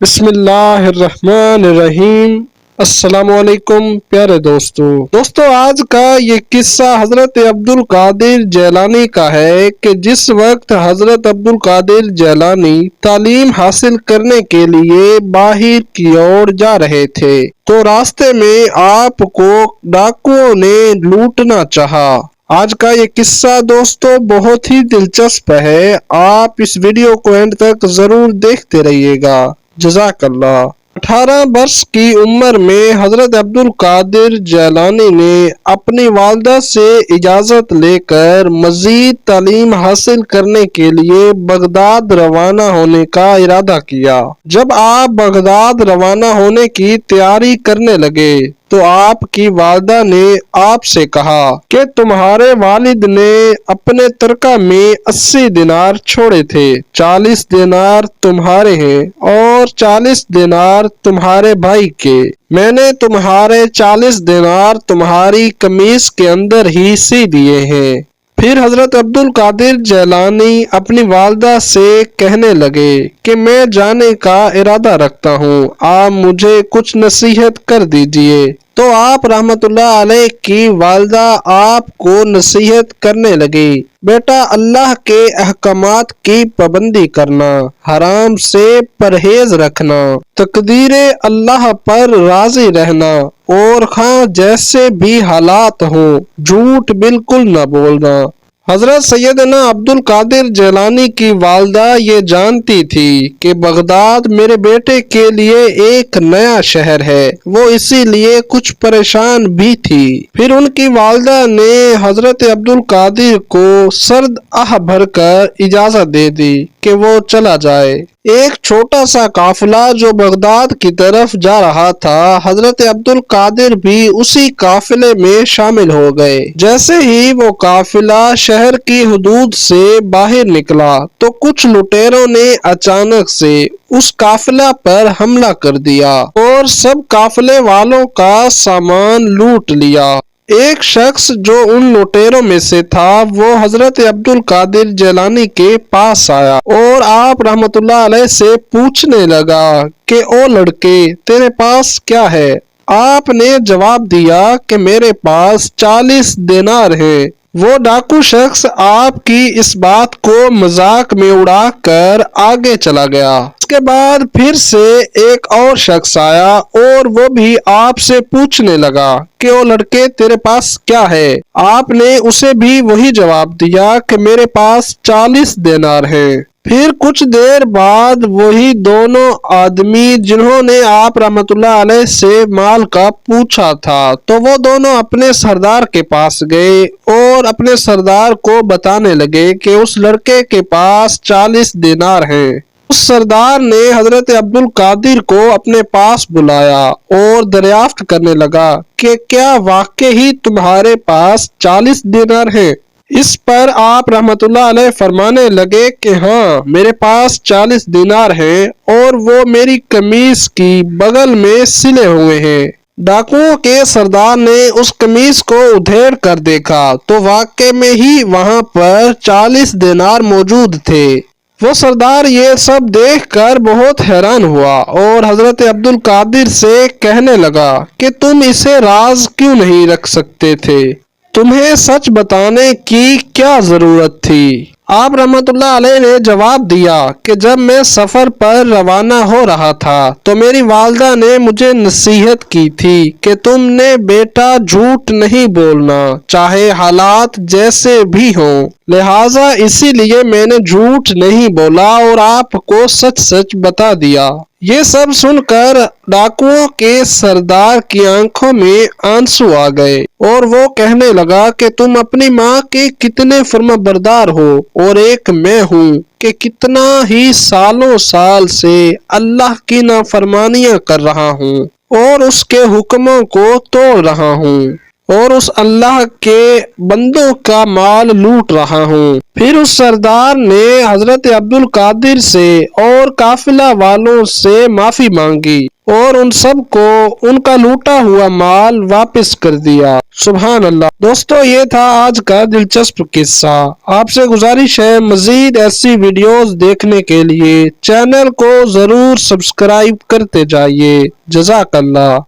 بسم اللہ الرحمن الرحیم۔ السلام علیکم پیارے دوستو آج کا یہ قصہ حضرت عبدالقادر جیلانی کا ہے کہ جس وقت حضرت عبدالقادر جیلانی تعلیم حاصل کرنے کے لیے باہر کی اور جا رہے تھے تو راستے میں آپ کو ڈاکوؤں نے لوٹنا چاہا۔ آج کا یہ قصہ دوستو بہت ہی دلچسپ ہے، آپ اس ویڈیو کو اینڈ تک ضرور دیکھتے رہیے گا۔ جزاک اللہ۔ 18 برس کی عمر میں حضرت عبدالقادر جیلانی نے اپنی والدہ سے اجازت لے کر مزید تعلیم حاصل کرنے کے لیے بغداد روانہ ہونے کا ارادہ کیا۔ جب آپ بغداد روانہ ہونے کی تیاری کرنے لگے تو آپ کی والدہ نے آپ سے کہا کہ تمہارے والد نے اپنے ترکہ میں 80 دینار چھوڑے تھے، 40 دینار تمہارے ہیں اور 40 دینار تمہارے بھائی کے۔ میں نے تمہارے 40 دینار تمہاری قمیص کے اندر ہی سی دیے ہیں۔ پھر حضرت عبدالقادر جیلانی اپنی والدہ سے کہنے لگے کہ میں جانے کا ارادہ رکھتا ہوں، آپ مجھے کچھ نصیحت کر دیجئے۔ تو آپ رحمت اللہ علیہ کی والدہ آپ کو نصیحت کرنے لگی، بیٹا اللہ کے احکامات کی پابندی کرنا، حرام سے پرہیز رکھنا، تقدیر اللہ پر راضی رہنا اور خواہ جیسے بھی حالات ہوں جھوٹ بالکل نہ بولنا۔ حضرت سیدنا عبدالقادر جیلانی کی والدہ یہ جانتی تھی کہ بغداد میرے بیٹے کے لیے ایک نیا شہر ہے، وہ اسی لیے کچھ پریشان بھی تھی۔ پھر ان کی والدہ نے حضرت عبدالقادر کو سرد آہ بھر کر اجازت دے دی کہ وہ چلا جائے۔ ایک چھوٹا سا قافلہ جو بغداد کی طرف جا رہا تھا، حضرت عبدالقادر بھی اسی قافلے میں شامل ہو گئے۔ جیسے ہی وہ قافلہ شہر کی حدود سے باہر نکلا تو کچھ لٹیروں نے اچانک سے اس قافلہ پر حملہ کر دیا اور سب قافلے والوں کا سامان لوٹ لیا۔ ایک شخص جو ان لٹیروں میں سے تھا وہ حضرت عبدالقادر جیلانی کے پاس آیا اور آپ رحمت اللہ علیہ سے پوچھنے لگا کہ او لڑکے تیرے پاس کیا ہے؟ آپ نے جواب دیا کہ میرے پاس 40 دینار ہیں۔ وہ ڈاکو شخص آپ کی اس بات کو مذاق میں اڑا کر آگے چلا گیا۔ اس کے بعد پھر سے ایک اور شخص آیا اور وہ بھی آپ سے پوچھنے لگا کہ او لڑکے تیرے پاس کیا ہے؟ آپ نے اسے بھی وہی جواب دیا کہ میرے پاس 40 دینار ہیں۔ پھر کچھ دیر بعد وہی دونوں آدمی جنہوں نے آپ رحمت اللہ علیہ سے مال کا پوچھا تھا تو وہ دونوں اپنے سردار کے پاس گئے اور اپنے سردار کو بتانے لگے کہ اس لڑکے کے پاس 40 دینار ہیں۔ اس سردار نے حضرت عبدالقادر کو اپنے پاس بلایا اور دریافت کرنے لگا کہ کیا واقعی تمہارے پاس 40 دینار ہیں؟ اس پر آپ رحمت اللہ علیہ فرمانے لگے کہ ہاں میرے پاس 40 دینار ہیں اور وہ میری قمیص کی بغل میں سلے ہوئے ہیں۔ ڈاکوؤں کے سردار نے اس قمیص کو ادھیڑ کر دیکھا تو واقع میں ہی وہاں پر 40 دینار موجود تھے۔ وہ سردار یہ سب دیکھ کر بہت حیران ہوا اور حضرت عبدالقادر سے کہنے لگا کہ تم اسے راز کیوں نہیں رکھ سکتے تھے؟ تمہیں سچ بتانے کی کیا ضرورت تھی؟ آپ رحمت اللہ علیہ نے جواب دیا کہ جب میں سفر پر روانہ ہو رہا تھا تو میری والدہ نے مجھے نصیحت کی تھی کہ تم نے بیٹا جھوٹ نہیں بولنا چاہے حالات جیسے بھی ہوں، لہٰذا اسی لیے میں نے جھوٹ نہیں بولا اور آپ کو سچ سچ بتا دیا۔ یہ سب سن کر ڈاکوؤں کے سردار کی آنکھوں میں آنسو آ گئے اور وہ کہنے لگا کہ تم اپنی ماں کے کتنے فرمانبردار ہو اور ایک میں ہوں کہ کتنا ہی سالوں سال سے اللہ کی نافرمانیاں کر رہا ہوں اور اس کے حکموں کو توڑ رہا ہوں اور اس اللہ کے بندوں کا مال لوٹ رہا ہوں۔ پھر اس سردار نے حضرت عبدالقادر سے اور قافلہ والوں سے معافی مانگی اور ان سب کو ان کا لوٹا ہوا مال واپس کر دیا۔ سبحان اللہ۔ دوستو یہ تھا آج کا دلچسپ قصہ۔ آپ سے گزارش ہے مزید ایسی ویڈیوز دیکھنے کے لیے چینل کو ضرور سبسکرائب کرتے جائیے۔ جزاک اللہ۔